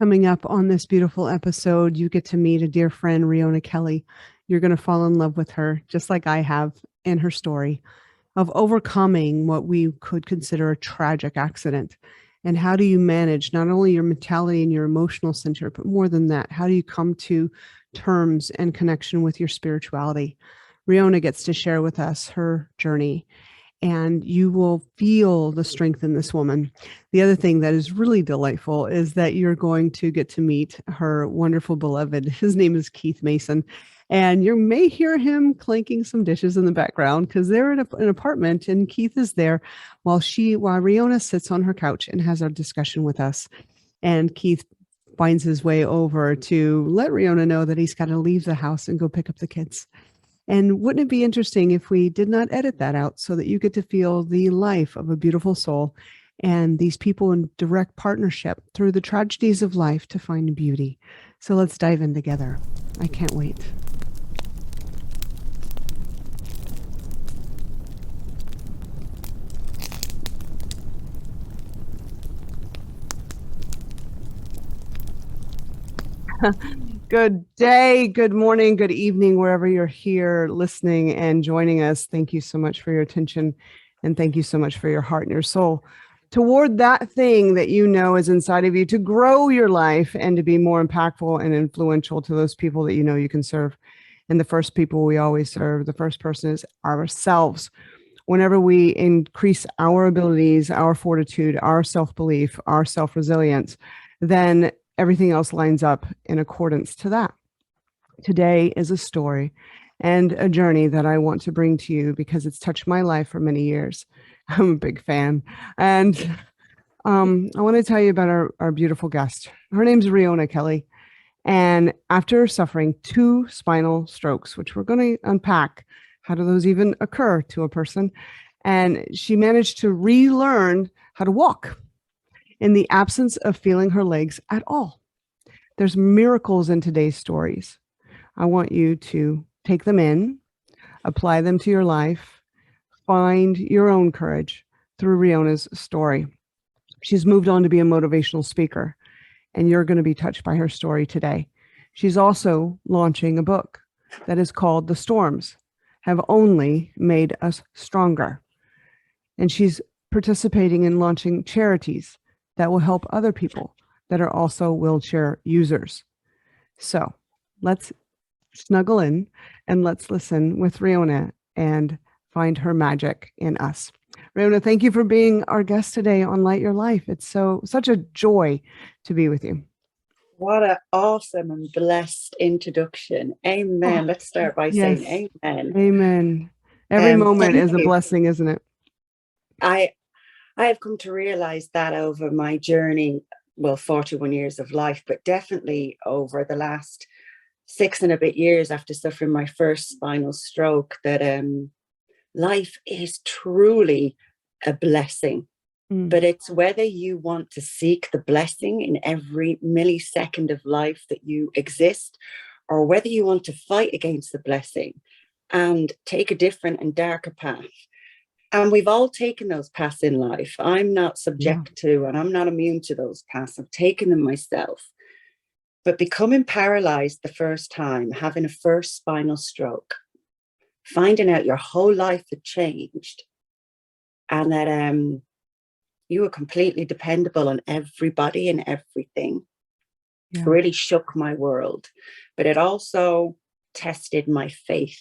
Coming up on this beautiful episode, you get to meet a dear friend, Riona Kelly. You're going to fall in love with her, just like I have in her story of overcoming what we could consider a tragic accident. And how do you manage not only your mentality and your emotional center, but more than that, how do you come to terms and connection with your spirituality? Riona gets to share with us her journey, and you will feel the strength in this woman. The other thing that is really delightful is that you're going to get to meet her wonderful beloved. His name is Keith Mason. And you may hear him clanking some dishes in the background because they're in an apartment and Keith is there while Riona sits on her couch and has a discussion with us. And Keith finds his way over to let Riona know that he's got to leave the house and go pick up the kids. And wouldn't it be interesting if we did not edit that out so that you get to feel the life of a beautiful soul and these people in direct partnership through the tragedies of life to find beauty? So let's dive in together. I can't wait. Good day, good morning, good evening, wherever you're here listening and joining us. Thank you so much for your attention, and thank you so much for your heart and your soul toward that thing that you know is inside of you to grow your life and to be more impactful and influential to those people that you know you can serve. And the first people we always serve, the first person is ourselves. Whenever we increase our abilities, our fortitude, our self-belief, our self-resilience, then everything else lines up in accordance to that. Today is a story and a journey that I want to bring to you because it's touched my life for many years. I'm a big fan. And I want to tell you about our beautiful guest. Her name's Riona Kelly. And after suffering 2 spinal strokes, which we're going to unpack, how do those even occur to a person? And she managed to relearn how to walk in the absence of feeling her legs at all. There's miracles in today's stories. I want you to take them in, apply them to your life, find your own courage through Riona's story. She's moved on to be a motivational speaker, and you're going to be touched by her story today. She's also launching a book that is called The Storms Have Only Made Us Stronger. And she's participating in launching charities that will help other people that are also wheelchair users. So let's snuggle in and let's listen with Riona and find her magic in us. Riona, thank you for being our guest today on Light Your Life. It's such a joy to be with you. What an awesome and blessed introduction. Amen. Let's start by saying amen. Amen. Every moment is a blessing, isn't it? I have come to realize that over my journey, 41 years of life, but definitely over the last 6 and a bit years after suffering my first spinal stroke, that life is truly a blessing. But it's whether you want to seek the blessing in every millisecond of life that you exist, or whether you want to fight against the blessing and take a different and darker path. And we've all taken those paths in life. I'm not subject to, and I'm not immune to those paths. I've taken them myself. But becoming paralyzed the first time, having a first spinal stroke, finding out your whole life had changed, and that you were completely dependable on everybody and everything, really shook my world. But it also tested my faith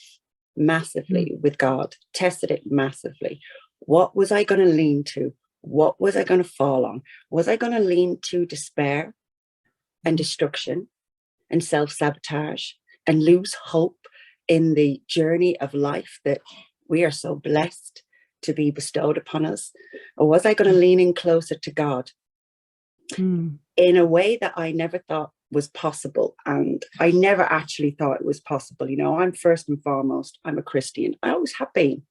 massively with God, tested it massively. What was I going to lean to? What was I going to fall on? Was I going to lean to despair and destruction and self-sabotage and lose hope in the journey of life that we are so blessed to be bestowed upon us? Or was I going to lean in closer to God in a way that I never thought was possible? And I never actually thought it was possible. You know, I'm first and foremost, I'm a Christian. I always have been.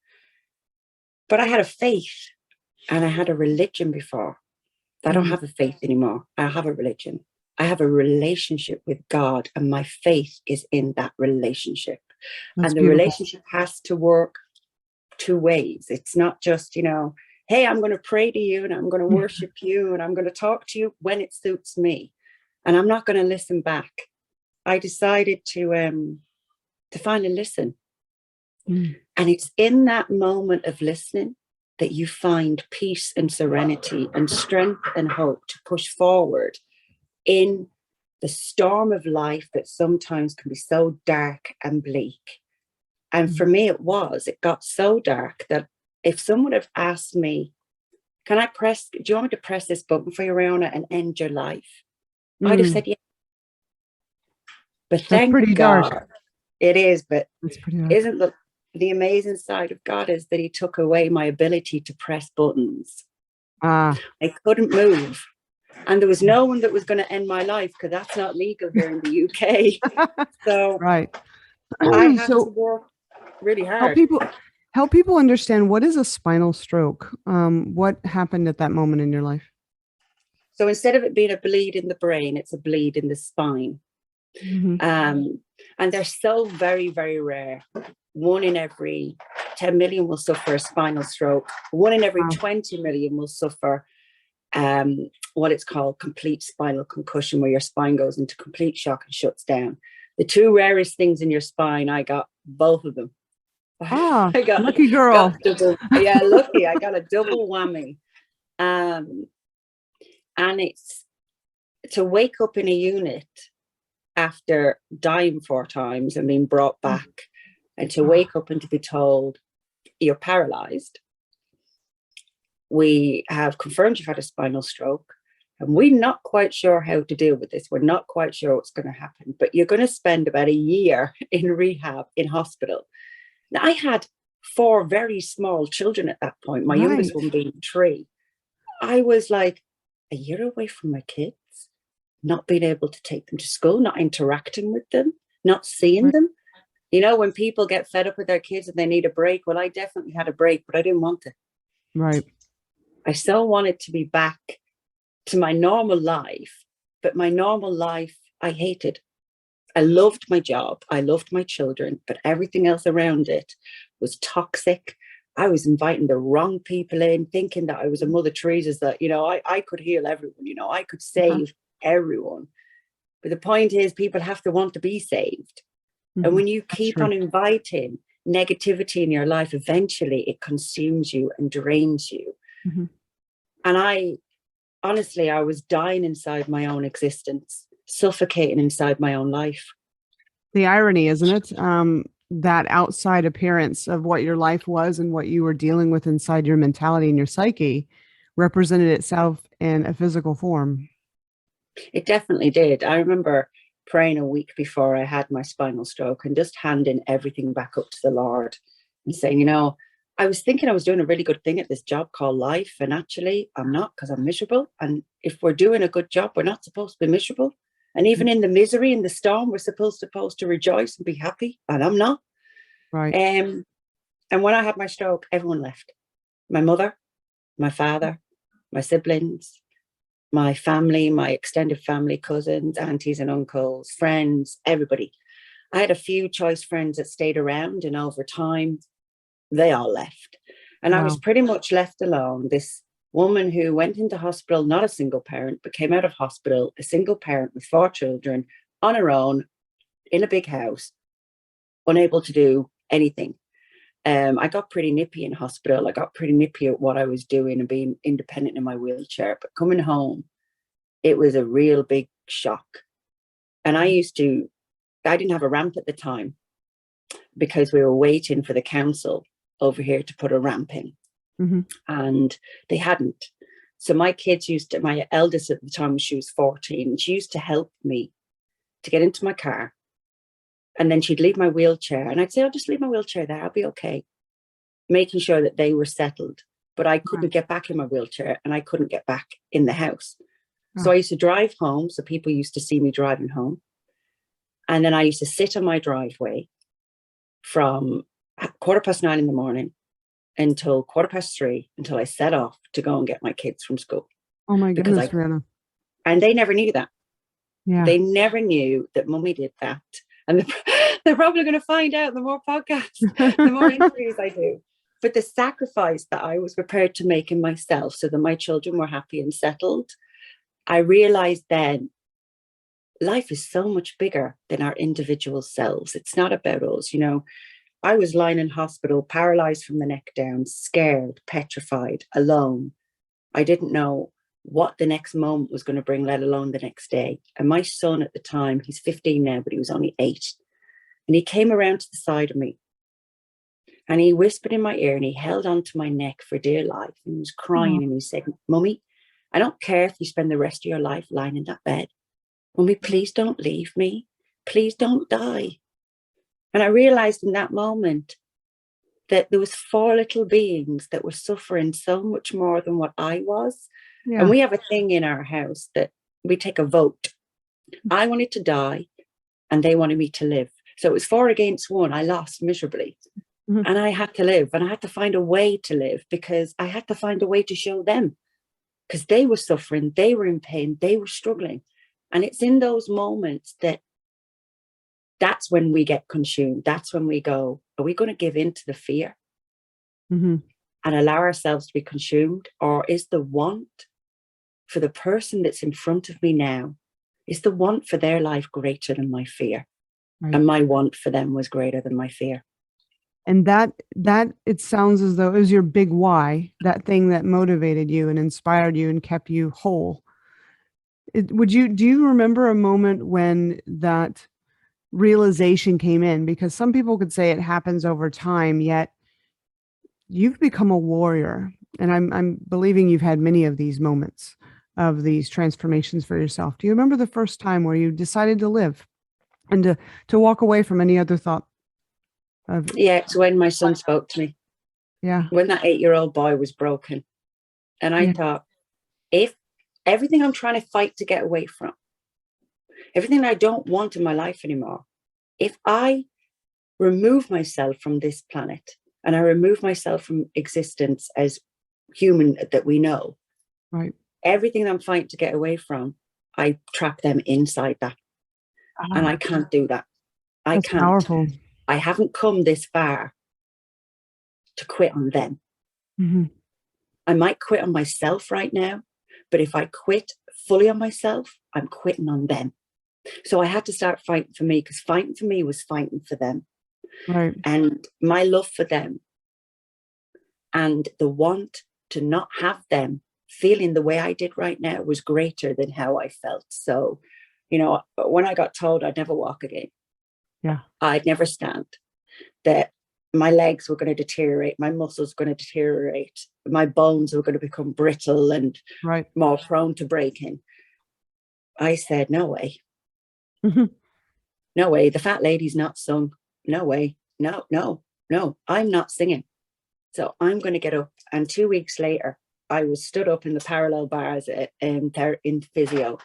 But I had a faith and I had a religion before. I don't have a faith anymore. I have a religion. I have a relationship with God, and my faith is in that relationship. That's and the beautiful. Relationship has to work 2 ways. It's not just, you know, hey, I'm going to pray to you and I'm going to worship you and I'm going to talk to you when it suits me. and I'm not going to listen back. I decided to finally listen. And it's in that moment of listening that you find peace and serenity and strength and hope to push forward in the storm of life that sometimes can be so dark and bleak. And for me, it got so dark that if someone had asked me, do you want me to press this button for you, Riona, and end your life? I'd have said, yeah. But That's pretty God, dark. it is, but It's pretty dark. isn't the amazing side of God is that he took away my ability to press buttons. I couldn't move. And there was no one that was going to end my life because that's not legal here in the UK. So right. I had to work really hard. Help people understand, what is a spinal stroke? What happened at that moment in your life? So instead of it being a bleed in the brain, it's a bleed in the spine. And they're so very, very rare. 1 in every 10 million will suffer a spinal stroke. 1 in every 20 million will suffer what it's called complete spinal concussion, where your spine goes into complete shock and shuts down. The 2 rarest things in your spine, I got both of them. I got, lucky girl. Lucky. I got a double whammy. And it's to wake up in a unit after dying 4 times and being brought back, and to wake up and to be told you're paralyzed. We have confirmed you've had a spinal stroke, and we're not quite sure how to deal with this. We're not quite sure what's going to happen, but you're going to spend about a year in rehab in hospital. Now, I had 4 very small children at that point, my youngest one being 3. I was like a year away from my kids, not being able to take them to school, not interacting with them, not seeing them. You know, when people get fed up with their kids and they need a break, well, I definitely had a break, but I didn't want it. Right. I still wanted to be back to my normal life, but my normal life, I hated. I loved my job. I loved my children, but everything else around it was toxic. I was inviting the wrong people in, thinking that I was a Mother Teresa's, that, you know, I could heal everyone, you know, I could save everyone. But the point is, people have to want to be saved. And when you keep on inviting negativity in your life, eventually it consumes you and drains you. And I was dying inside my own existence, suffocating inside my own life. The irony, isn't it? That outside appearance of what your life was and what you were dealing with inside your mentality and your psyche represented itself in a physical form. It definitely did. I remember praying a week before I had my spinal stroke and just handing everything back up to the Lord and saying, you know, I was thinking I was doing a really good thing at this job called life, and actually I'm not, because I'm miserable. And if we're doing a good job, we're not supposed to be miserable. And even in the misery, in the storm, we're supposed to rejoice and be happy, and I'm not. Right. And when I had my stroke, everyone left. My mother, my father, my siblings, my family, my extended family, cousins, aunties and uncles, friends, everybody. I had a few choice friends that stayed around, and over time, they all left. And I was pretty much left alone. This woman who went into hospital, not a single parent, but came out of hospital, a single parent with 4 children, on her own, in a big house, unable to do anything. I got pretty nippy in hospital. I got pretty nippy at what I was doing and being independent in my wheelchair. But coming home, it was a real big shock. And I didn't have a ramp at the time because we were waiting for the council over here to put a ramp in. And they hadn't. So my eldest at the time, she was 14, she used to help me to get into my car. And then she'd leave my wheelchair, and I'd say, I'll just leave my wheelchair there, I'll be okay. Making sure that they were settled. But I couldn't get back in my wheelchair, and I couldn't get back in the house. So I used to drive home. So people used to see me driving home. And then I used to sit on my driveway from 9:15 in the morning until 3:15, until I set off to go and get my kids from school. Oh my goodness, Riona. And they never knew that. Yeah. They never knew that Mummy did that. And they're probably going to find out the more podcasts, the more interviews I do. But the sacrifice that I was prepared to make in myself so that my children were happy and settled, I realized then life is so much bigger than our individual selves. It's not about us. You know, I was lying in hospital, paralyzed from the neck down, scared, petrified, alone. I didn't know what the next moment was going to bring, let alone the next day. And my son at the time, he's 15 now, but he was only 8. And he came around to the side of me and he whispered in my ear and he held onto my neck for dear life. And he was crying and he said, Mummy, I don't care if you spend the rest of your life lying in that bed. Mummy, please don't leave me. Please don't die. And I realized in that moment that there was 4 little beings that were suffering so much more than what I was. Yeah. And we have a thing in our house that we take a vote. I wanted to die and they wanted me to live. So it was 4 against 1. I lost miserably. Mm-hmm. And I had to live, and I had to find a way to live, because I had to find a way to show them, because they were suffering, they were in pain, they were struggling. And it's in those moments that's when we get consumed. That's when we go, are we going to give in to the fear and allow ourselves to be consumed? Or is the want for the person that's in front of me now, is the want for their life greater than my fear? Right. And my want for them was greater than my fear. And that it sounds as though it was your big why, that thing that motivated you and inspired you and kept you whole. Do you remember a moment when that realization came in? Because some people could say it happens over time, yet you've become a warrior. And I'm believing you've had many of these moments of these transformations for yourself. Do you remember the first time where you decided to live and to walk away from any other thought? Yeah, it's when my son spoke to me. Yeah. When that 8-year-old boy was broken. And I thought, if everything I'm trying to fight to get away from, everything I don't want in my life anymore, if I remove myself from this planet and I remove myself from existence as human that we know, right, everything I'm fighting to get away from, I trap them inside that. And I can't do that. That's can't. Powerful. I haven't come this far to quit on them. Mm-hmm. I might quit on myself right now, but if I quit fully on myself, I'm quitting on them. So I had to start fighting for me, because fighting for me was fighting for them. Right. And my love for them and the want to not have them feeling the way I did right now was greater than how I felt. So, you know, when I got told I'd never walk again, I'd never stand, that my legs were going to deteriorate, my muscles were going to deteriorate, my bones were going to become brittle and more prone to breaking, I said, no way. Mm-hmm. No way. The fat lady's not sung. No way. No, I'm not singing. So I'm going to get up. And 2 weeks later, I was stood up in the parallel bars in physio,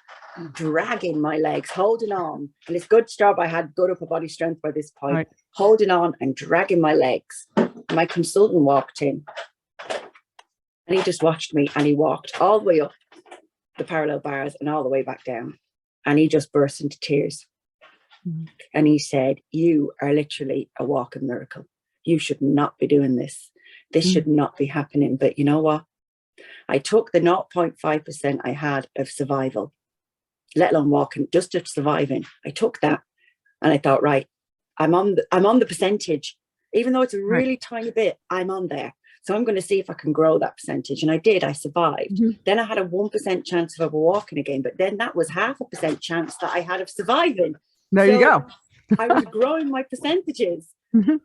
dragging my legs, holding on. And it's good job I had good upper body strength by this point, holding on and dragging my legs. My consultant walked in and he just watched me, and he walked all the way up the parallel bars and all the way back down. And he just burst into tears. Mm-hmm. And he said, you are literally a walking miracle. You should not be doing this. This should not be happening. But you know what? I took the 0.5% I had of survival, let alone walking, just to surviving. I took that and I thought, right, I'm on the percentage. Even though it's a really tiny bit, I'm on there. So I'm going to see if I can grow that percentage. And I did. I survived. Mm-hmm. Then I had a 1% chance of ever walking again. But then that was 0.5% chance that I had of surviving. There you go. I was growing my percentages. Mm-hmm.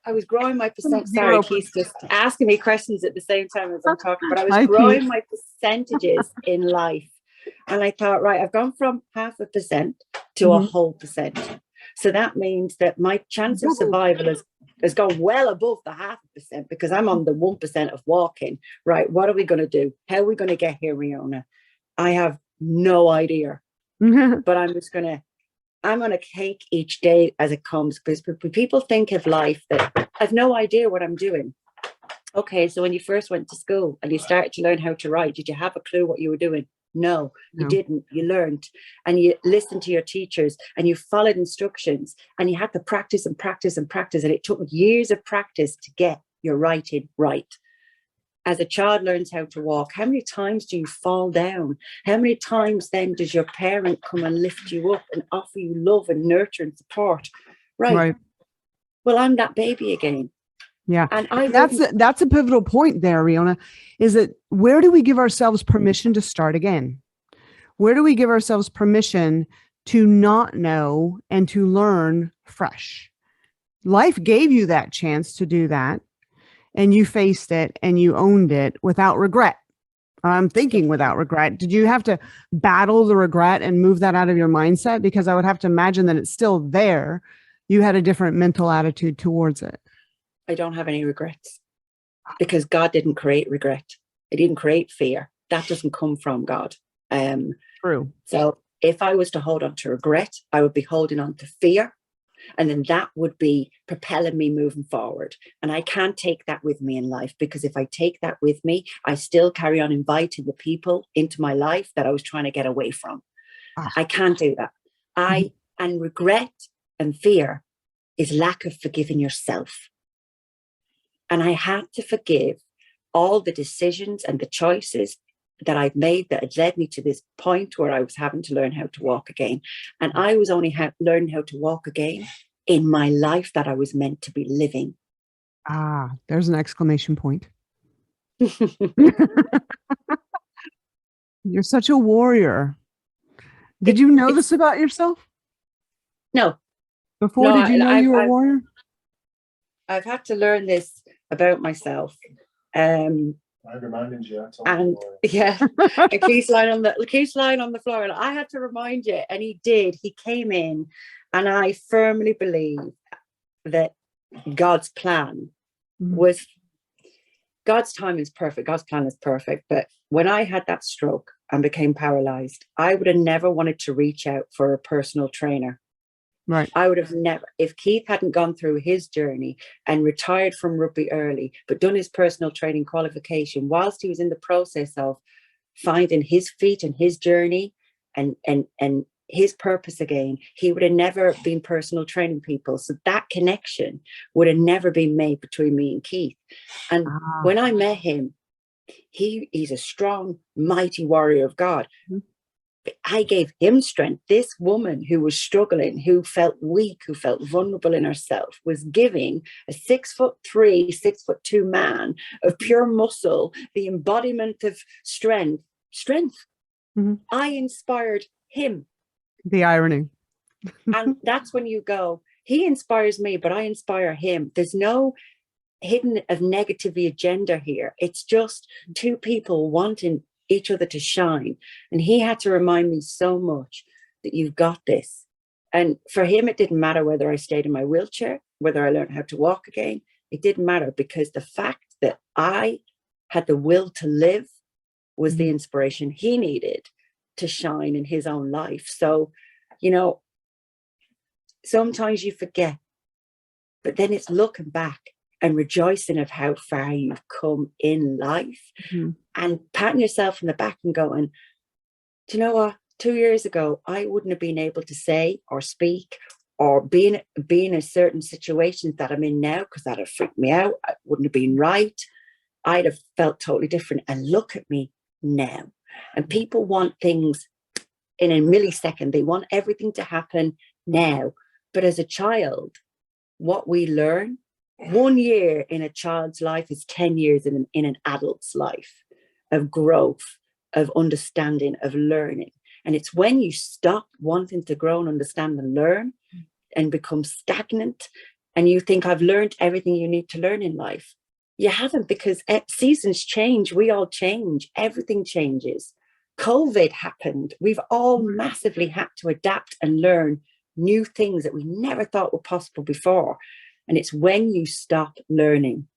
I was growing my percent. Sorry, Keith's just asking me questions at the same time as I'm talking, but I was growing my percentages in life. And I thought, right, I've gone from 0.5% to a whole percent. So that means that my chance of survival has gone well above the 0.5%, because I'm on the 1% of walking. Right, what are we going to do? How are we going to get here, Riona? I have no idea. But I'm going to take each day as it comes, because people think of life that I've no idea what I'm doing. Okay, so when you first went to school and you started to learn how to write, did you have a clue what you were doing? No, you didn't. You learned, and you listened to your teachers, and you followed instructions, and you had to practice and practice and practice. And it took years of practice to get your writing right. As a child learns how to walk, how many times do you fall down? How many times then does your parent come and lift you up and offer you love and nurture and support? Right. Well, I'm that baby again. Yeah. And that's a pivotal point there, Riona, is that where do we give ourselves permission to start again? Where do we give ourselves permission to not know and to learn fresh? Life gave you that chance to do that, and you faced it and you owned it without regret. I'm thinking without regret. Did you have to battle the regret and move that out of your mindset? Because I would have to imagine that it's still there. You had a different mental attitude towards it. I don't have any regrets because God didn't create regret. He didn't create fear. That doesn't come from God. True. So if I was to hold on to regret, I would be holding on to fear. And then that would be propelling me moving forward. And I can't take that with me in life, because if I take that with me, I still carry on inviting the people into my life that I was trying to get away from. I can't do that. And regret and fear is lack of forgiving yourself. And I had to forgive all the decisions and the choices that I've made that had led me to this point where I was having to learn how to walk again. And I was only learning how to walk again in my life that I was meant to be living. There's an exclamation point. You're such a warrior. Did you know this about yourself? No. Before, did you know you were a warrior? I've had to learn this about myself. I reminded you. And yeah, a keys lying on the floor, and I had to remind you, and he did. He came in, and I firmly believe that God's plan was, God's time is perfect. God's plan is perfect. But when I had that stroke and became paralyzed, I would have never wanted to reach out for a personal trainer. Right. I would have never, if Keith hadn't gone through his journey and retired from rugby early, but done his personal training qualification whilst he was in the process of finding his feet and his journey and his purpose again, he would have never been personal training people. So that connection would have never been made between me and Keith. And when I met him, he's a strong, mighty warrior of God. I gave him strength. This woman who was struggling, who felt weak, who felt vulnerable in herself, was giving a 6'3", 6'2" man of pure muscle, the embodiment of strength. I inspired him. The irony. And that's when you go, he inspires me, but I inspire him. There's no hidden of negativity agenda here. It's just two people wanting each other to shine. And he had to remind me so much that you've got this. And for him, it didn't matter whether I stayed in my wheelchair, whether I learned how to walk again. It didn't matter, because the fact that I had the will to live was the inspiration he needed to shine in his own life. So, you know, sometimes you forget, but then it's looking back and rejoicing of how far you've come in life, and patting yourself in the back and going, do you know what? 2 years ago, I wouldn't have been able to say or speak or be in a certain situations that I'm in now, because that would have freaked me out. I wouldn't have been right. I'd have felt totally different. And look at me now. And people want things in a millisecond. They want everything to happen now. But as a child, what we learn, 1 year in a child's life is 10 years in an adult's life of growth, of understanding, of learning. And it's when you stop wanting to grow and understand and learn and become stagnant, and you think, I've learned everything you need to learn in life. You haven't, because seasons change. We all change. Everything changes. COVID happened. We've all massively had to adapt and learn new things that we never thought were possible before. And it's when you stop learning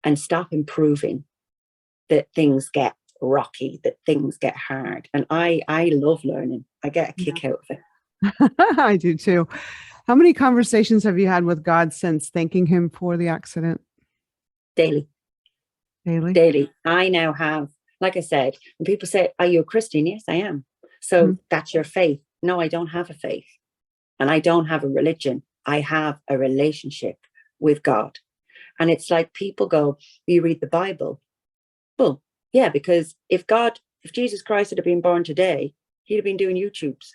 and stop improving that things get rocky, that things get hard. And I love learning. I get a kick out of it. I do too. How many conversations have you had with God since thanking him for the accident? Daily. Daily. I now have, like I said, when people say, are you a Christian? Yes, I am. So that's your faith. No, I don't have a faith. And I don't have a religion. I have a relationship with God. And it's like people go, you read the Bible. Well, yeah, because if Jesus Christ had been born today, he'd have been doing YouTubes.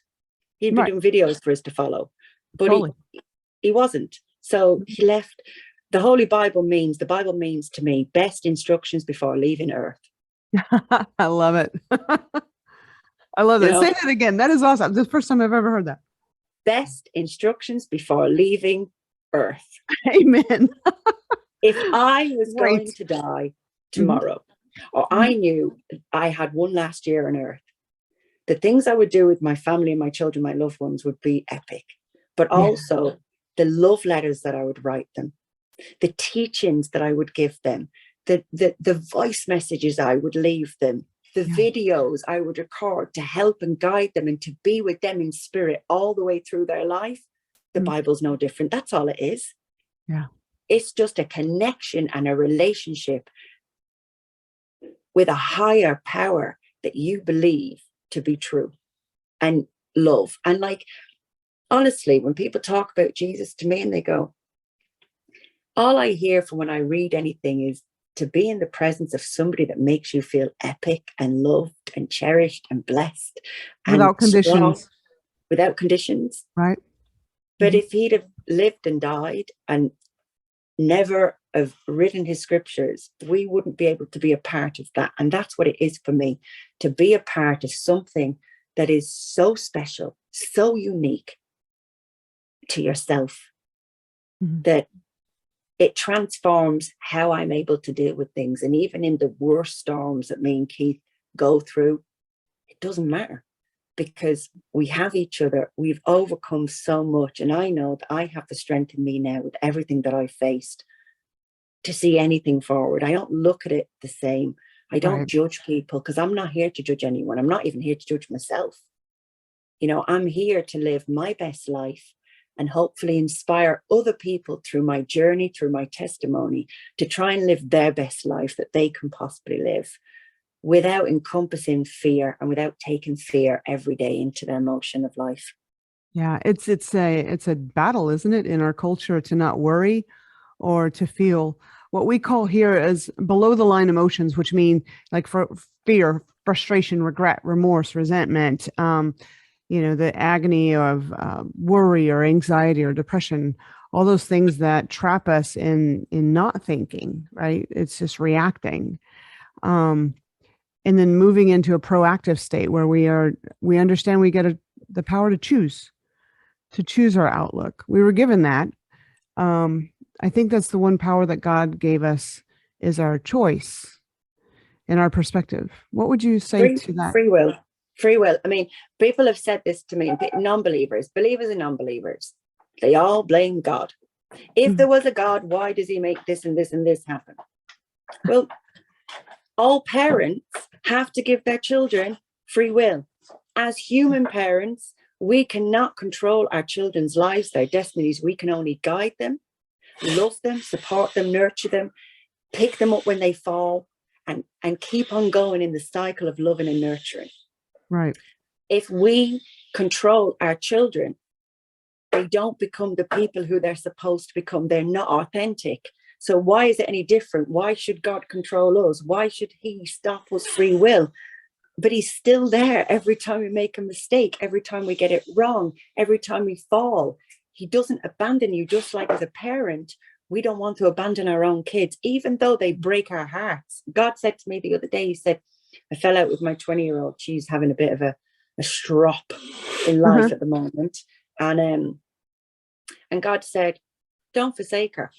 He'd be Right. doing videos for us to follow. But Totally. he wasn't. So he left. The Bible means to me best instructions before leaving earth. I love it. I love that. Say that again. That is awesome. This is the first time I've ever heard that. Best instructions before leaving earth. Amen. If I was going to die tomorrow, or I knew I had one last year on earth, the things I would do with my family and my children, my loved ones, would be epic. But also the love letters that I would write them, the teachings that I would give them, the voice messages I would leave them, the videos I would record to help and guide them and to be with them in spirit all the way through their life. The Bible's no different. That's all it is. Yeah. It's just a connection and a relationship with a higher power that you believe to be true and love. And like, honestly, when people talk about Jesus to me and they go, all I hear from when I read anything is to be in the presence of somebody that makes you feel epic and loved and cherished and blessed. Without conditions. Without conditions. Right. But if he'd have lived and died and never have written his scriptures, we wouldn't be able to be a part of that. And that's what it is for me, to be a part of something that is so special, so unique to yourself, that it transforms how I'm able to deal with things. And even in the worst storms that me and Keith go through, it doesn't matter, because we have each other. We've overcome so much. And I know that I have the strength in me now with everything that I faced to see anything forward. I don't look at it the same. I don't judge people, because I'm not here to judge anyone. I'm not even here to judge myself. You know, I'm here to live my best life and hopefully inspire other people through my journey, through my testimony, to try and live their best life that they can possibly live, without encompassing fear and without taking fear every day into their motion of life. Yeah, it's a battle, isn't it, in our culture, to not worry or to feel what we call here as below the line emotions, which mean like for fear, frustration, regret, remorse, resentment, the agony of worry or anxiety or depression, all those things that trap us in not thinking, right? It's just reacting. And then moving into a proactive state where we understand we get the power to choose our outlook. We were given that. I think that's the one power that God gave us, is our choice and our perspective. What would you say to that? Free will. Free will. I mean, people have said this to me, non-believers, believers and non-believers, they all blame God. If there was a God, why does he make this and this and this happen? Well, all parents have to give their children free will. As human parents, we cannot control our children's lives, their destinies. We can only guide them, love them, support them, nurture them, pick them up when they fall, and keep on going in the cycle of loving and nurturing. Right. If we control our children, they don't become the people who they're supposed to become. They're not authentic. So why is it any different? Why should God control us? Why should he stop us free will? But he's still there every time we make a mistake, every time we get it wrong, every time we fall. He doesn't abandon you. Just like as a parent, we don't want to abandon our own kids, even though they break our hearts. God said to me the other day, he said, I fell out with my 20-year-old. She's having a bit of a strop in life at the moment. And God said, don't forsake her.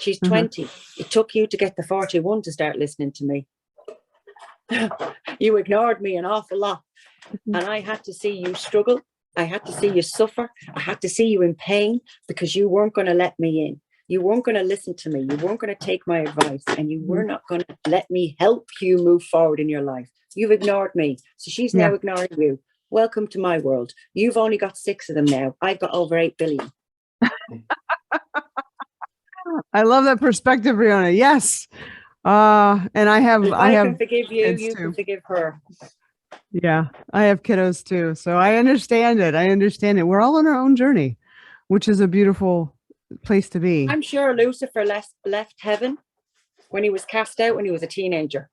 She's 20. It took you to get to 41 to start listening to me. You ignored me an awful lot. And I had to see you struggle. I had to see you suffer. I had to see you in pain, because you weren't going to let me in. You weren't going to listen to me. You weren't going to take my advice, and you were not going to let me help you move forward in your life. You've ignored me. So she's now ignoring you. Welcome to my world. You've only got 6 of them now. I've got over 8 billion. I love that perspective, Riona. Yes. And I can forgive you, you can forgive her. Yeah, I have kiddos too. So I understand it. We're all on our own journey, which is a beautiful place to be. I'm sure Lucifer left heaven when he was cast out when he was a teenager.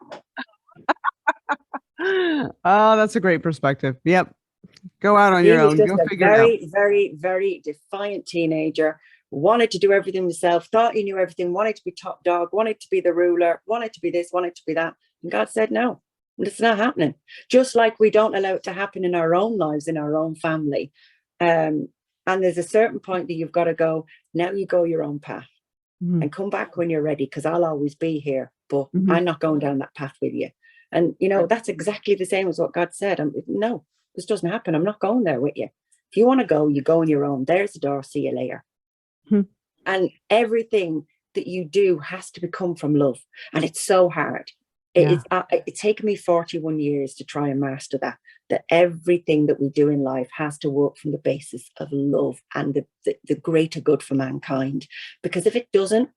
Oh, that's a great perspective. Yep. Go out on He your was own. just Go a figure it out. very, very, very defiant teenager, wanted to do everything himself, thought he knew everything, wanted to be top dog, wanted to be the ruler, wanted to be this, wanted to be that. And God said, no, it's not happening. Just like we don't allow it to happen in our own lives, in our own family. And there's a certain point that you've got to go, now you go your own path and come back when you're ready, because I'll always be here, but I'm not going down that path with you. And, you know, that's exactly the same as what God said. No, this doesn't happen. I'm not going there with you. If you want to go, you go on your own. There's the door. See you later. And everything that you do has to become from love. And it's so hard. It's taken me 41 years to try and master that everything that we do in life has to work from the basis of love and the greater good for mankind. Because if it doesn't,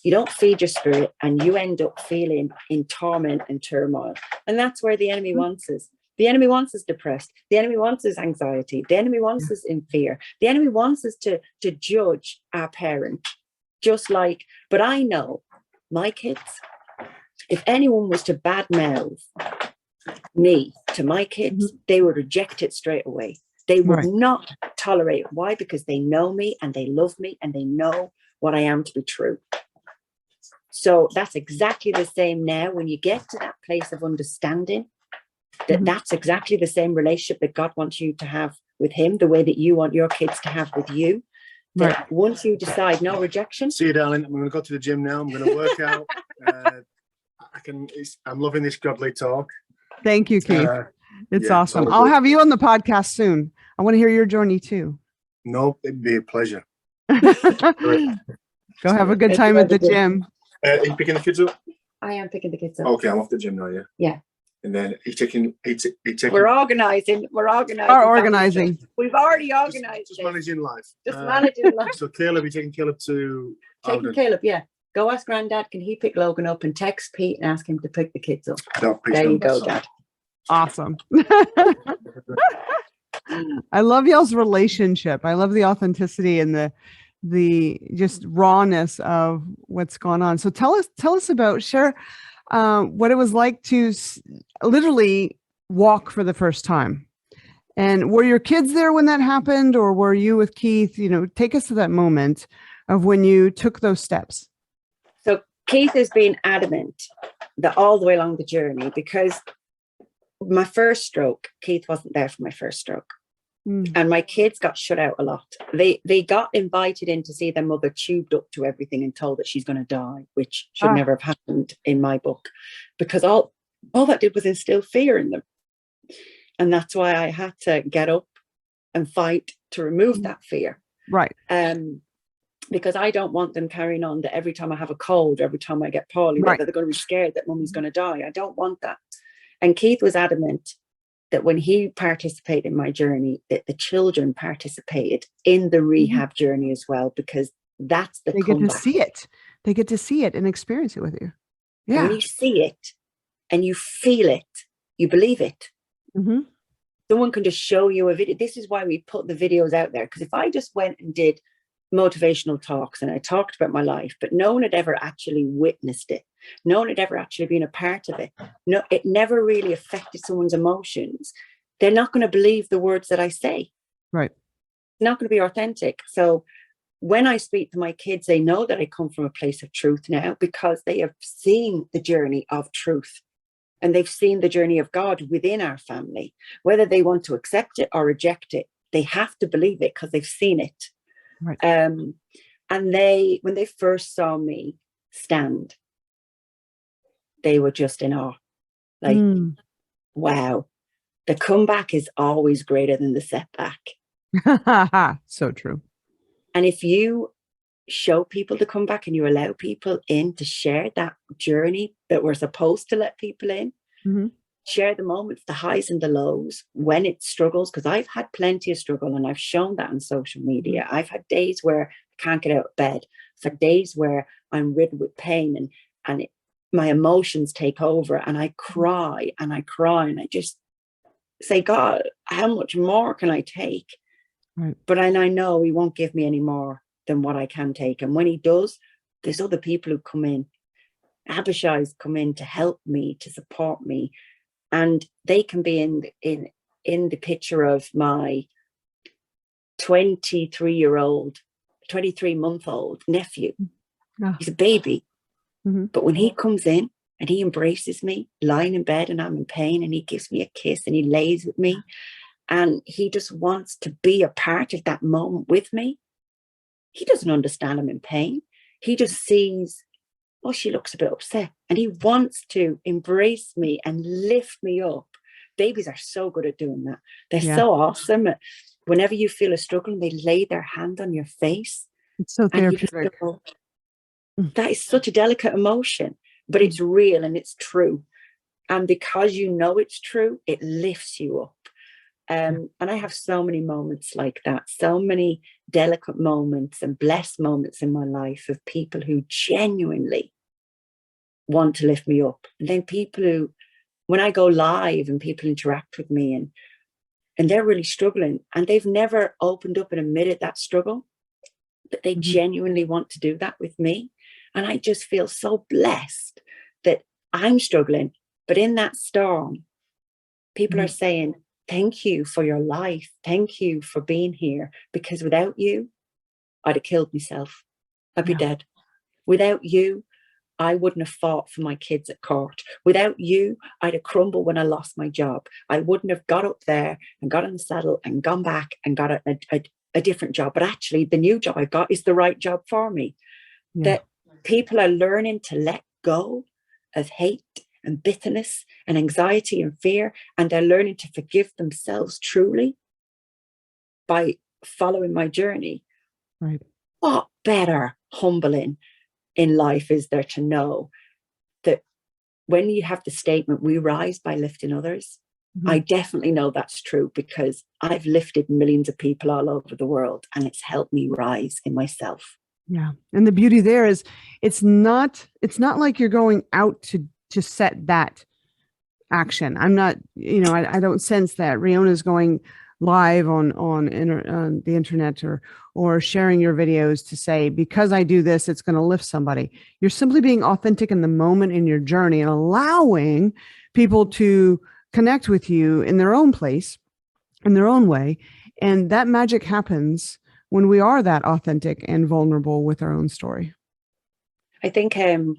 you don't feed your spirit and you end up feeling in torment and turmoil. And that's where the enemy wants us. The enemy wants us depressed. The enemy wants us anxiety. The enemy wants us in fear. The enemy wants us to judge our parent. But I know my kids, if anyone was to badmouth me to my kids, they would reject it straight away. They would not tolerate it. Why? Because they know me and they love me and they know what I am to be true. So that's exactly the same now. When you get to that place of understanding, that's exactly the same relationship that God wants you to have with him, the way that you want your kids to have with you. That once you decide no rejection. See you, darling. I'm going to go to the gym now. I'm going to work out. I'm loving this godly talk. Thank you, Keith. It's awesome. I'll have you on the podcast soon. I want to hear your journey too. No, it'd be a pleasure. Go have a good time at the gym. Are you picking the kids up? I am picking the kids up. Okay, I'm off the gym now, yeah? Yeah. And then he's taking. We're organizing. We're organizing. We've already organized. Just managing life. Managing life. So Caleb, you're taking Caleb to. Caleb, yeah. Go ask Granddad, can he pick Logan up, and text Pete and ask him to pick the kids up. No, there you go, Dad. Awesome. I love y'all's relationship. I love the authenticity and the just rawness of what's going on. So tell us about, share what it was like to literally walk for the first time. And were your kids there when that happened, or were you with Keith? You know, take us to that moment of when you took those steps. So Keith has been adamant that all the way along the journey, because my first stroke, Keith wasn't there for my first stroke. And my kids got shut out a lot. They got invited in to see their mother tubed up to everything and told that she's going to die, which should never have happened in my book, because all that did was instill fear in them. And that's why I had to get up and fight to remove that fear. Right. Because I don't want them carrying on that every time I have a cold, every time I get poorly, that they're going to be scared that mummy's going to die. I don't want that. And Keith was adamant that when he participated in my journey, that the children participated in the rehab journey as well, because that's the get to see it. They get to see it and experience it with you. Yeah. And when you see it and you feel it, you believe it. Someone can just show you a video. This is why we put the videos out there, because if I just went and did motivational talks and I talked about my life, but no one had ever actually witnessed it, no one had ever actually been a part of it, no, it never really affected someone's emotions, they're not going to believe the words that I say. Right. It's not going to be authentic. So when I speak to my kids, they know that I come from a place of truth now, because they have seen the journey of truth and they've seen the journey of God within our family. Whether they want to accept it or reject it, they have to believe it because they've seen it. Right. And when they first saw me stand, they were just in awe. Like, wow, the comeback is always greater than the setback. So true. And if you show people to come back and you allow people in to share that journey that we're supposed to let people in, share the moments, the highs and the lows, when it struggles, because I've had plenty of struggle and I've shown that on social media. I've had days where I can't get out of bed. I've had days where I'm ridden with pain and my emotions take over and I cry and I just say, God, how much more can I take? Right. But I know he won't give me any more than what I can take. And when he does, there's other people who come in Abishai's come in to help me, to support me. And they can be in the picture of my 23-month-old nephew. Oh. He's a baby. Mhm. But when he comes in and he embraces me, lying in bed and I'm in pain, and he gives me a kiss and he lays with me, and he just wants to be a part of that moment with me. He doesn't understand I'm in pain. He just sees, oh, she looks a bit upset. And he wants to embrace me and lift me up. Babies are so good at doing that. They're so awesome. Whenever you feel a struggle, they lay their hand on your face. It's so And you just therapeutic. go, that is such a delicate emotion, but it's real and it's true. And because you know it's true, it lifts you up. And I have so many moments like that, so many delicate moments and blessed moments in my life of people who genuinely want to lift me up. And then people who, when I go live and people interact with me and they're really struggling and they've never opened up and admitted that struggle, but they genuinely want to do that with me. And I just feel so blessed that I'm struggling, but in that storm, people are saying, thank you for your life. Thank you for being here. Because without you, I'd have killed myself. I'd be dead. Without you, I wouldn't have fought for my kids at court. Without you, I'd have crumbled when I lost my job. I wouldn't have got up there and got in the saddle and gone back and got a different job. But actually, the new job I got is the right job for me. That people are learning to let go of hate and bitterness and anxiety and fear, and they're learning to forgive themselves truly by following my journey. Right. What better humbling in life is there to know that when you have the statement, we rise by lifting others, I definitely know that's true because I've lifted millions of people all over the world and it's helped me rise in myself. Yeah. And the beauty there is it's not like you're going out to set that action. I'm not, I don't sense that Riona's going live on the internet or sharing your videos to say, because I do this, it's going to lift somebody. You're simply being authentic in the moment in your journey and allowing people to connect with you in their own place, in their own way. And that magic happens when we are that authentic and vulnerable with our own story. I think I'm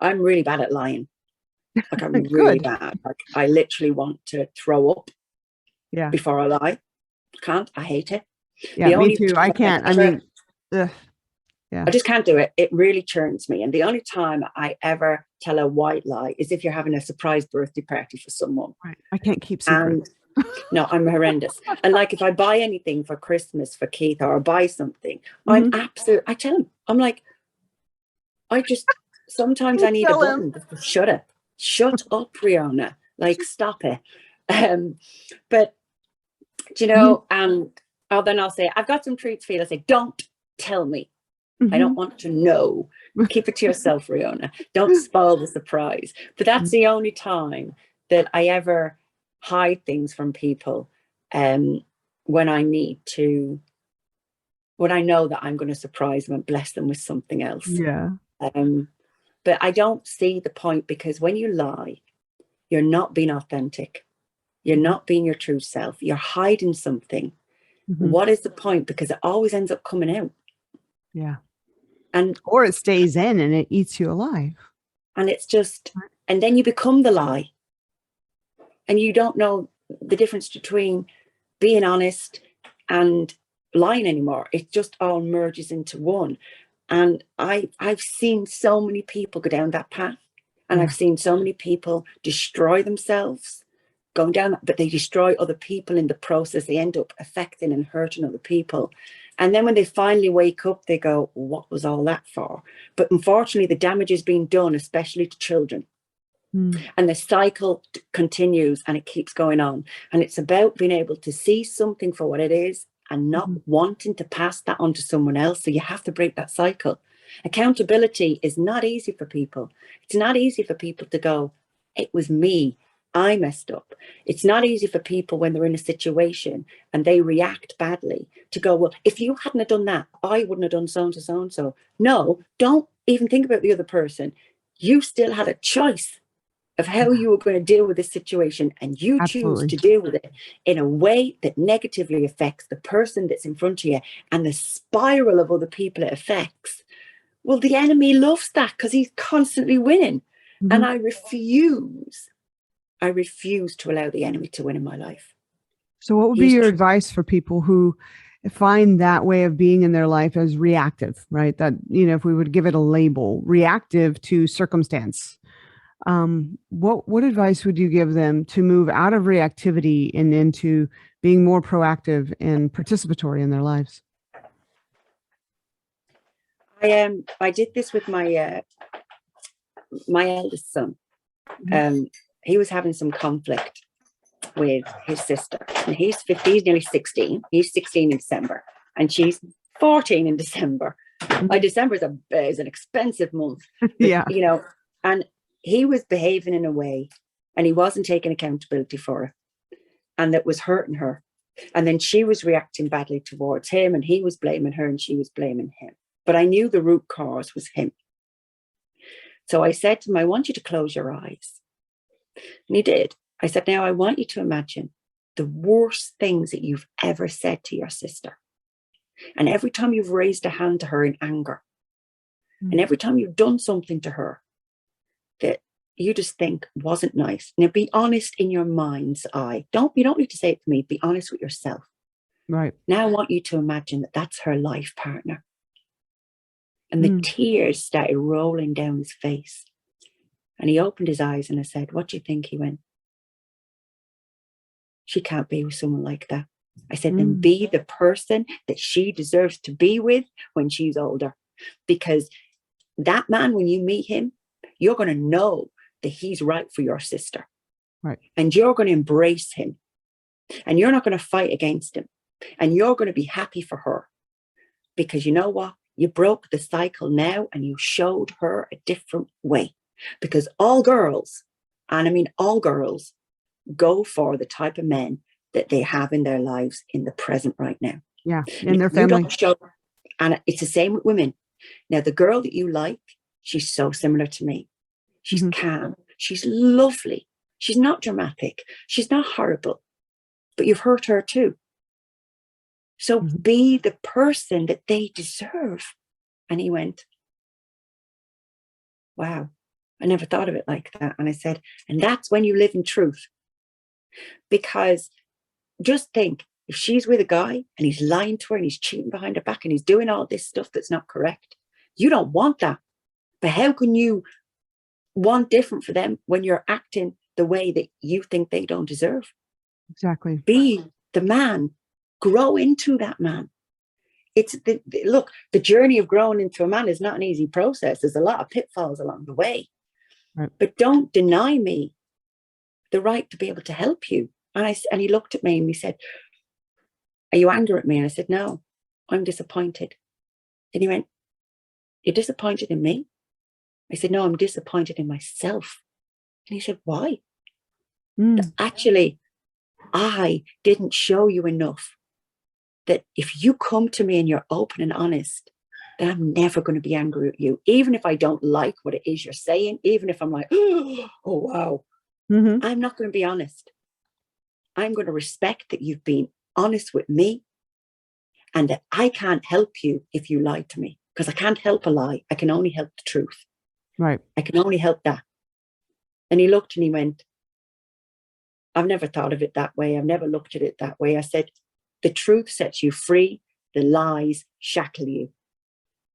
really bad at lying. Like I'm really bad. Like I literally want to throw up before I lie. Can't. I hate it. Yeah, me too. I can't. I mean, I just can't do it. It really churns me. And the only time I ever tell a white lie is if you're having a surprise birthday party for someone. Right. I can't keep secrets. No, I'm horrendous. And like if I buy anything for Christmas for Keith or buy something, I tell him, I'm like, sometimes I need a button. Shut up, Riona. Like, stop it. But then I'll say, I've got some treats for you. I say, don't tell me. I don't want to know. Keep it to yourself, Riona. Don't spoil the surprise. But that's the only time that I ever hide things from people when I know that I'm going to surprise them and bless them with something else. Yeah. But I don't see the point, because when you lie, you're not being authentic. You're not being your true self. You're hiding something. What is the point? Because it always ends up coming out. Yeah. Or it stays in and it eats you alive. And it's just, and then you become the lie. And you don't know the difference between being honest and lying anymore. It just all merges into one. And I've seen so many people go down that path. And I've seen so many people destroy themselves going down that, but they destroy other people in the process. They end up affecting and hurting other people. And then when they finally wake up, they go, what was all that for? But unfortunately, the damage is being done, especially to children. And the cycle continues and it keeps going on. And it's about being able to see something for what it is and not wanting to pass that on to someone else. So you have to break that cycle. Accountability is not easy for people. It's not easy for people to go, it was me. I messed up. It's not easy for people when they're in a situation and they react badly to go, well, if you hadn't have done that, I wouldn't have done so-and-so, so-and-so. No, don't even think about the other person. You still had a choice of how you were going to deal with this situation, and you choose Absolutely. to deal with it in a way that negatively affects the person that's in front of you and the spiral of other people it affects. Well, the enemy loves that because he's constantly winning. Mhm. And I refuse to allow the enemy to win in my life. So what would be your advice for people who find that way of being in their life as reactive, right? That, if we would give it a label, reactive to circumstance, what advice would you give them to move out of reactivity and into being more proactive and participatory in their lives? I did this with my eldest son. He was having some conflict with his sister, and he's 50, he's nearly 16. He's 16 in December, and she's 14 in December. December is an expensive month. But, Yeah. And he was behaving in a way, and he wasn't taking accountability for it, and that was hurting her. And then she was reacting badly towards him, and he was blaming her, and she was blaming him. But I knew the root cause was him. So I said to him, I want you to close your eyes. And he did. I said, now I want you to imagine the worst things that you've ever said to your sister. And every time you've raised a hand to her in anger, and every time you've done something to her that you just think wasn't nice. Now be honest in your mind's eye. You don't need to say it to me. Be honest with yourself. Right. Now I want you to imagine that that's her life partner. And the tears started rolling down his face. And he opened his eyes and I said, what do you think? He went, she can't be with someone like that. I said, then be the person that she deserves to be with when she's older. Because that man, when you meet him, you're going to know that he's right for your sister. Right. And you're going to embrace him. And you're not going to fight against him. And you're going to be happy for her. Because you know what? You broke the cycle now and you showed her a different way. Because all girls, and I mean all girls, go for the type of men that they have in their lives in the present right now. Yeah, in their family. And it's the same with women. Now, the girl that you like, she's so similar to me. She's calm. She's lovely. She's not dramatic. She's not horrible. But you've hurt her too. So be the person that they deserve. And he went, wow, I never thought of it like that. And I said, and that's when you live in truth. Because just think, if she's with a guy and he's lying to her and he's cheating behind her back and he's doing all this stuff that's not correct, you don't want that. But how can you want different for them when you're acting the way that you think they don't deserve? Exactly. Be the man. Grow into that man. It's the journey of growing into a man is not an easy process. There's a lot of pitfalls along the way. Right. But don't deny me the right to be able to help you. And he looked at me and he said, are you angry at me? And I said, no, I'm disappointed. And he went, you're disappointed in me? I said, no, I'm disappointed in myself. And he said, why? Actually, I didn't show you enough that if you come to me and you're open and honest, then I'm never going to be angry at you. Even if I don't like what it is you're saying, even if I'm like, oh, wow, I'm not going to be honest. I'm going to respect that you've been honest with me and that I can't help you if you lie to me, because I can't help a lie. I can only help the truth. Right. I can only help that. And he looked and he went, I've never thought of it that way. I've never looked at it that way. I said, the truth sets you free. The lies shackle you.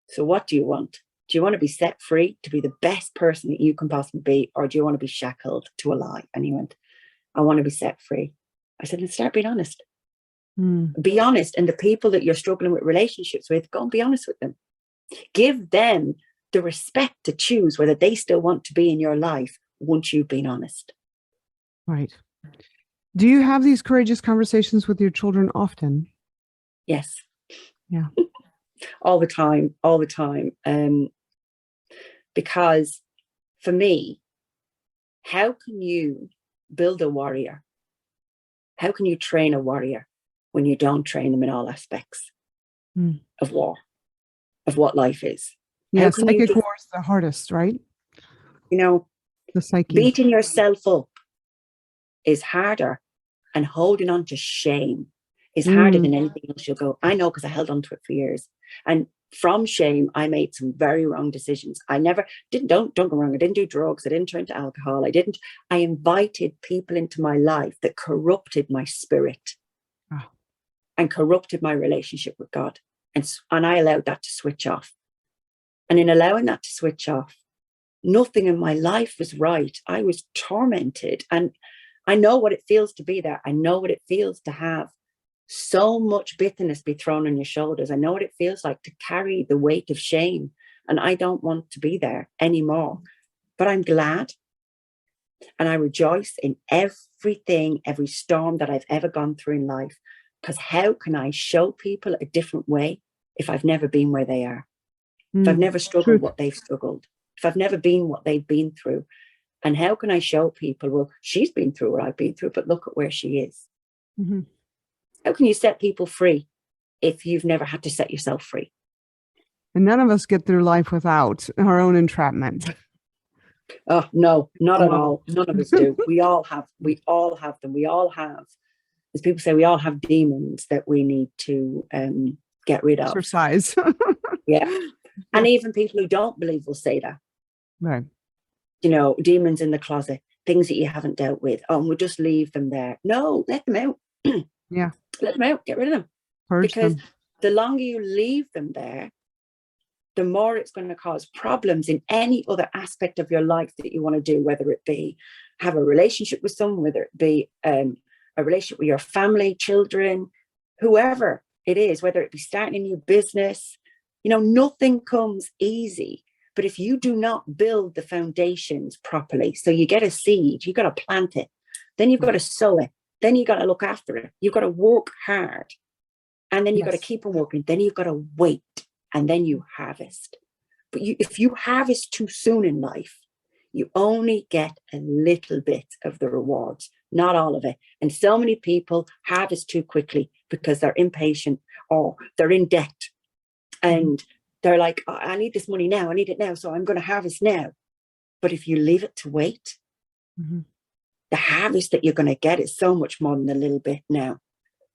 So what do you want? Do you want to be set free to be the best person that you can possibly be? Or do you want to be shackled to a lie? And he went, I want to be set free. I said, then start being honest. Be honest. And the people that you're struggling with relationships with, go and be honest with them. Give them the respect to choose whether they still want to be in your life once you've been honest. Right. Do you have these courageous conversations with your children often? Yes. Yeah. all the time. Because for me, how can you build a warrior? How can you train a warrior when you don't train them in all aspects of war, of what life is? Yeah, psychic war is the hardest, right? You know, The psyche. beating yourself up is harder, and holding on to shame is harder than anything else you'll go. I know, because I held on to it for years. And from shame, I made some very wrong decisions. I never didn't, don't get me wrong, I didn't do drugs, I didn't turn to alcohol, I invited people into my life that corrupted my spirit and corrupted my relationship with God. And I allowed that to switch off. And in allowing that to switch off, nothing in my life was right. I was tormented. And I know what it feels to be there. I know what it feels to have so much bitterness be thrown on your shoulders. I know what it feels like to carry the weight of shame. And I don't want to be there anymore. But I'm glad. And I rejoice in everything, every storm that I've ever gone through in life. Because how can I show people a different way if I've never been where they are? If I've never struggled what they've struggled? If I've never been what they've been through? And how can I show people, well, she's been through what I've been through, but look at where she is. How can you set people free if you've never had to set yourself free? And none of us get through life without our own entrapment. Oh, no, not at all. None of us do. We all have them. We all have, as people say, we all have demons that we need to get rid of. Exercise. Yeah. And even people who don't believe will say that. Right. You know, demons in the closet, things that you haven't dealt with. Oh, and we'll just leave them there. No, let them out. Yeah. Let them out. Get rid of them. Purge because them. the longer you leave them there, the more it's going to cause problems in any other aspect of your life that you want to do, whether it be have a relationship with someone, whether it be a relationship with your family, children, whoever it is, whether it be starting a new business. You know, nothing comes easy. But if you do not build the foundations properly, so you get a seed, you got to plant it, then you've got to sow it, then you got to look after it, you've got to work hard, and then you've got to keep on working, then you've got to wait, and then you harvest. But if you harvest too soon in life, you only get a little bit of the rewards, not all of it. And so many people harvest too quickly because they're impatient or they're in debt. And they're like, oh, I need this money now. I need it now. So I'm going to harvest now. But if you leave it to wait, the harvest that you're going to get is so much more than a little bit now.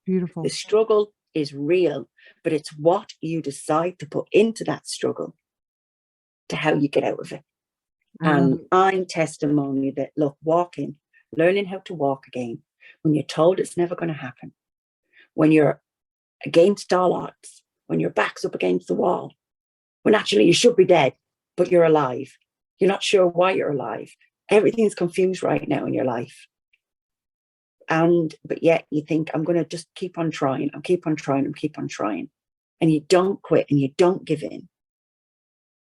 Beautiful. The struggle is real, but it's what you decide to put into that struggle to how you get out of it. And I'm testimony that, look, learning how to walk again, when you're told it's never going to happen, when you're against all odds, when your back's up against the wall, when actually you should be dead, but you're alive. You're not sure why you're alive. Everything's confused right now in your life. But yet you think, I'm going to just keep on trying. I'll keep on trying and keep on trying. And you don't quit and you don't give in.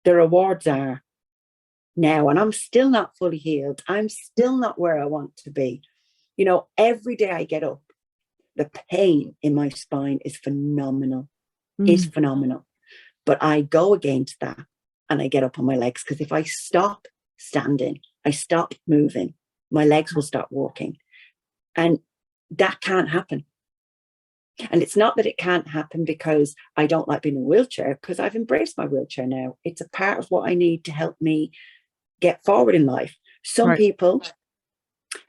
The rewards are now, and I'm still not fully healed. I'm still not where I want to be. You know, every day I get up, the pain in my spine is phenomenal. Is phenomenal. But I go against that and I get up on my legs, because if I stop standing, I stop moving, my legs will stop working. And that can't happen. And it's not that it can't happen because I don't like being in a wheelchair, because I've embraced my wheelchair now. It's a part of what I need to help me get forward in life. Some people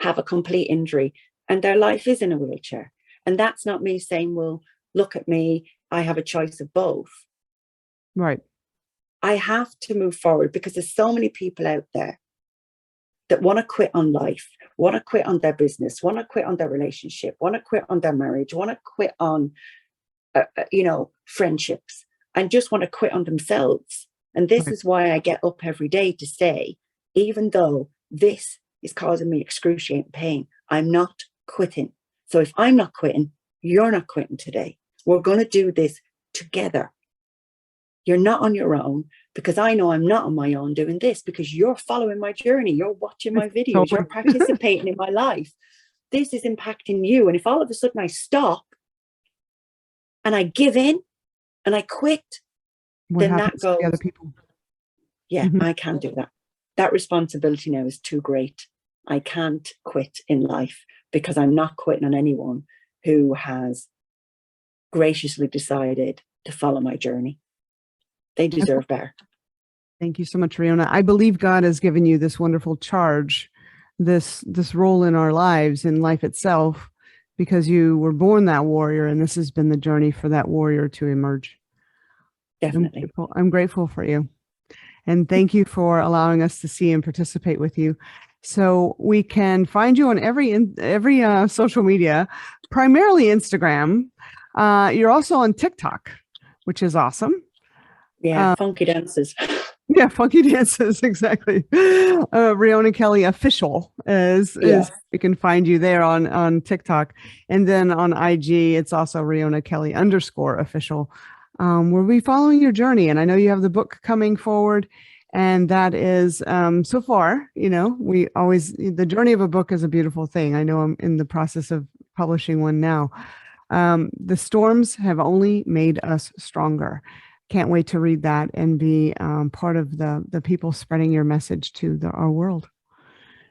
have a complete injury and their life is in a wheelchair. And that's not me saying, well, look at me, I have a choice of both. Right. I have to move forward because there's so many people out there that want to quit on life, want to quit on their business, want to quit on their relationship, want to quit on their marriage, want to quit on, friendships, and just want to quit on themselves. And this is why I get up every day to say, even though this is causing me excruciating pain, I'm not quitting. So if I'm not quitting, you're not quitting today. We're going to do this together. You're not on your own, because I know I'm not on my own doing this, because you're following my journey. You're watching my videos. You're participating in my life. This is impacting you. And if all of a sudden I stop and I give in and I quit, then that goes, to the other people? Yeah, I can't do that. That responsibility now is too great. I can't quit in life, because I'm not quitting on anyone who has graciously decided to follow my journey. They deserve better. Thank you so much, Riona. I believe God has given you this wonderful charge, this role in our lives, in life itself, because you were born that warrior, and this has been the journey for that warrior to emerge. Definitely. I'm grateful for you. And thank you for allowing us to see and participate with you. So we can find you on every social media, primarily Instagram. You're also on TikTok, which is awesome. Yeah, funky dances. Yeah, funky dances, exactly. Riona Kelly official is you can find you there on TikTok, and then on IG it's also Riona Kelly _official. We'll be following your journey, and I know you have the book coming forward, and that is so far. The journey of a book is a beautiful thing. I know I'm in the process of publishing one now. The storms have only made us stronger. Can't wait to read that and be part of the people spreading your message to our world.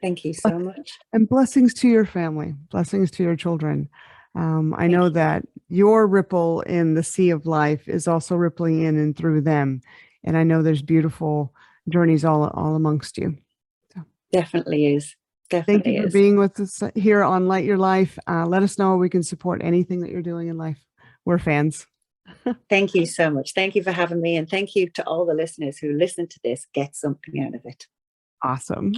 Thank you so much. And blessings to your family, blessings to your children. I know that your ripple in the sea of life is also rippling in and through them. And I know there's beautiful journeys all amongst you. So, definitely is. Thank you for being with us here on Light Your Life. Let us know we can support anything that you're doing in life. We're fans. Thank you so much. Thank you for having me. And thank you to all the listeners who listen to this, get something out of it. Awesome.